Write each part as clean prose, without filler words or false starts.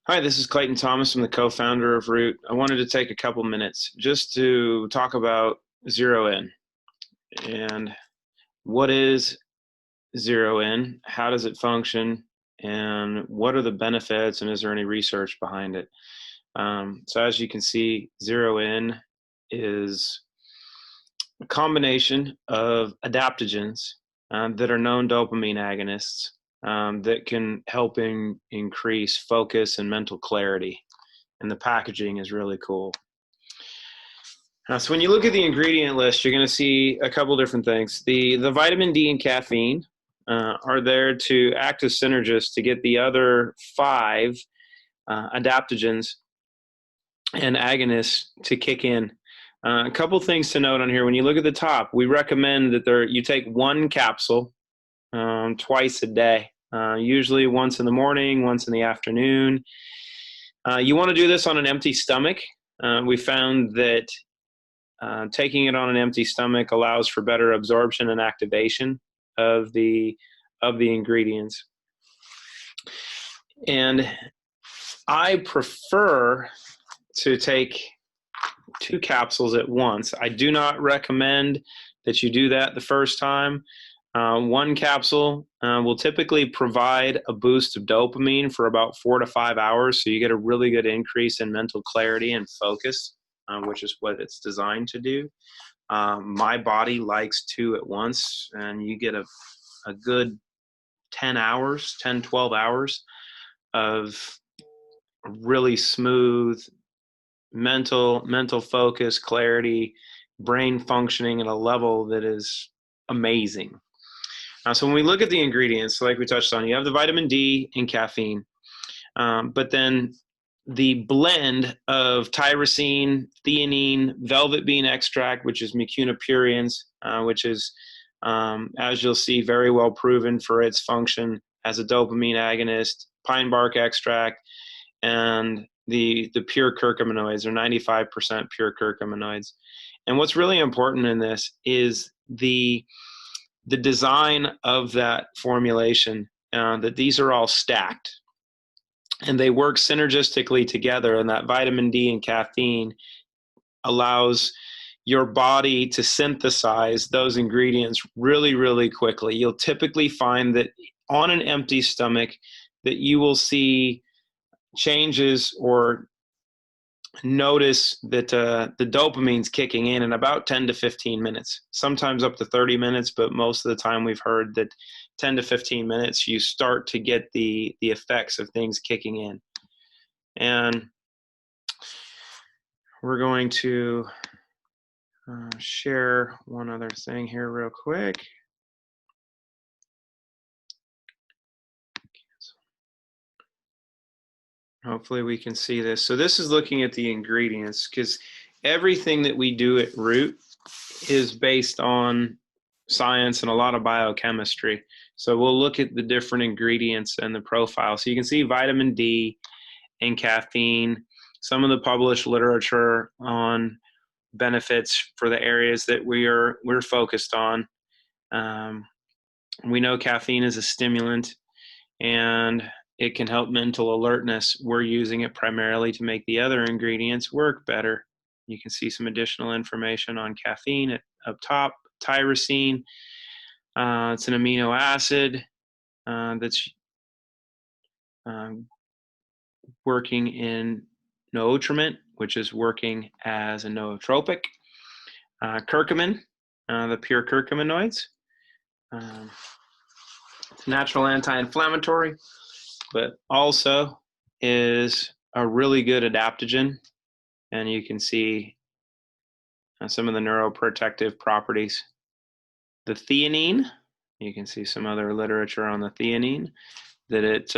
Hi, this is Clayton Thomas. I'm the co-founder of Root. I wanted to take a couple minutes just to talk about ZeroIn and what is ZeroIn, how does it function, and what are the benefits, and is there any research behind it? So as you can see, ZeroIn is a combination of adaptogens that are known dopamine agonists that can help increase focus and mental clarity. And the packaging is really cool. So when you look at the ingredient list, you're going to see a couple different things. The vitamin D and caffeine are there to act as synergists to get the other 5 adaptogens and agonists to kick in. A couple things to note on here. When you look at the top, we recommend that you take 1 capsule twice a day, usually once in the morning, once in the afternoon. You want to do this on an empty stomach. We found that taking it on an empty stomach allows for better absorption and activation of the ingredients. And I prefer to take 2 capsules at once. I do not recommend that you do that the first time. 1 capsule will typically provide a boost of dopamine for about 4 to 5 hours, so you get a really good increase in mental clarity and focus, which is what it's designed to do. My body likes 2 at once, and you get a good 10 hours, 10, 12 hours of really smooth mental focus, clarity, brain functioning at a level that is amazing. So when we look at the ingredients, like we touched on, you have the vitamin D and caffeine, but then the blend of tyrosine, theanine, velvet bean extract, which is mucuna pruriens, which is, as you'll see, very well proven for its function as a dopamine agonist, pine bark extract, and the pure curcuminoids, or 95% pure curcuminoids. And what's really important in this is the design of that formulation, that these are all stacked and they work synergistically together, and that vitamin D and caffeine allows your body to synthesize those ingredients really, really quickly. You'll typically find that on an empty stomach that you will see changes or notice that the dopamine's kicking in about 10 to 15 minutes, sometimes up to 30 minutes, but most of the time we've heard that 10 to 15 minutes you start to get the effects of things kicking in. And we're going to share one other thing here real quick. Hopefully we can see this. So this is looking at the ingredients, because everything that we do at Root is based on science and a lot of biochemistry. So we'll look at the different ingredients and the profile. So you can see vitamin D and caffeine, some of the published literature on benefits for the areas that we're focused on. We know caffeine is a stimulant, and it can help mental alertness. We're using it primarily to make the other ingredients work better. You can see some additional information on caffeine up top. Tyrosine, it's an amino acid that's working in nootriment, which is working as a nootropic. Curcumin, the pure curcuminoids. It's natural anti-inflammatory, but also is a really good adaptogen. And you can see some of the neuroprotective properties. The theanine, you can see some other literature on the theanine, that it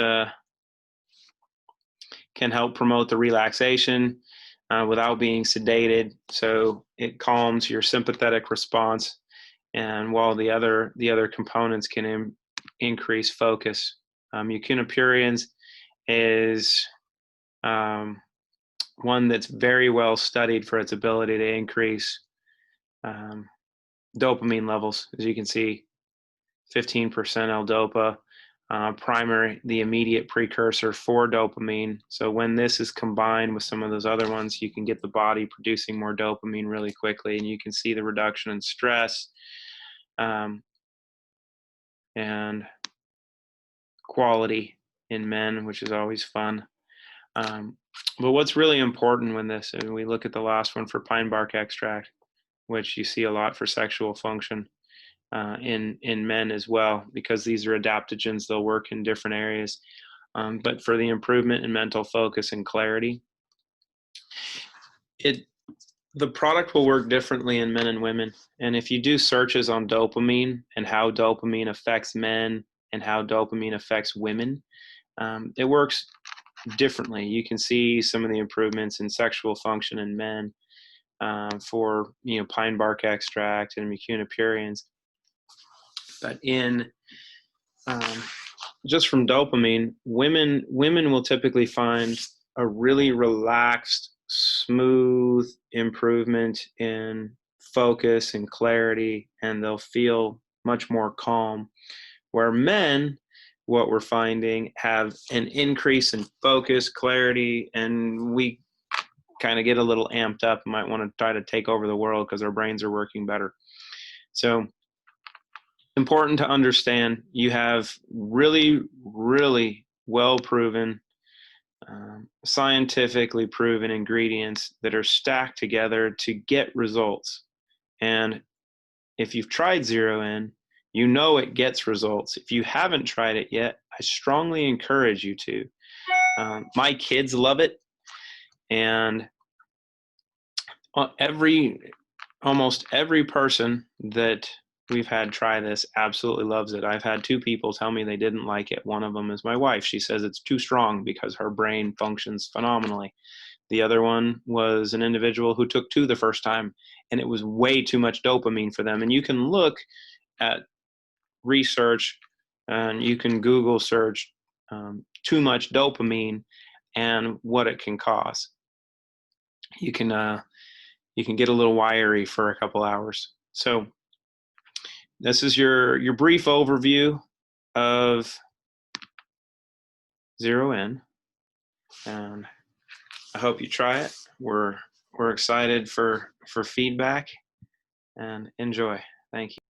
can help promote the relaxation without being sedated. So it calms your sympathetic response, and while the other components can increase focus. Mucuna pruriens is one that's very well studied for its ability to increase dopamine levels. As you can see, 15% L-DOPA. the immediate precursor for dopamine. So when this is combined with some of those other ones, you can get the body producing more dopamine really quickly, and you can see the reduction in stress and quality in men, which is always fun. But what's really important when this, and we look at the last one for pine bark extract, which you see a lot for sexual function in men as well, because these are adaptogens. They'll work in different areas. But for the improvement in mental focus and clarity, the product will work differently in men and women. And if you do searches on dopamine and how dopamine affects men and how dopamine affects women, it works differently. You can see some of the improvements in sexual function in men for pine bark extract and mucuna pruriens. But in just from dopamine, women will typically find a really relaxed, smooth improvement in focus and clarity, and they'll feel much more calm. Where men, what we're finding, have an increase in focus, clarity, and we kind of get a little amped up and might want to try to take over the world because our brains are working better. So important to understand, you have really, really well proven, scientifically proven ingredients that are stacked together to get results. And if you've tried ZeroIn, you know it gets results. If you haven't tried it yet, I strongly encourage you to. My kids love it, and almost every person that we've had try this absolutely loves it. I've had 2 people tell me they didn't like it. One of them is my wife. She says it's too strong because her brain functions phenomenally. The other one was an individual who took 2 the first time, and it was way too much dopamine for them. And you can look at research, and you can Google search too much dopamine and what it can cause. You can get a little wiry for a couple hours. So this is your brief overview of ZeroIn, and I hope you try it. We're excited for feedback, and enjoy. Thank you.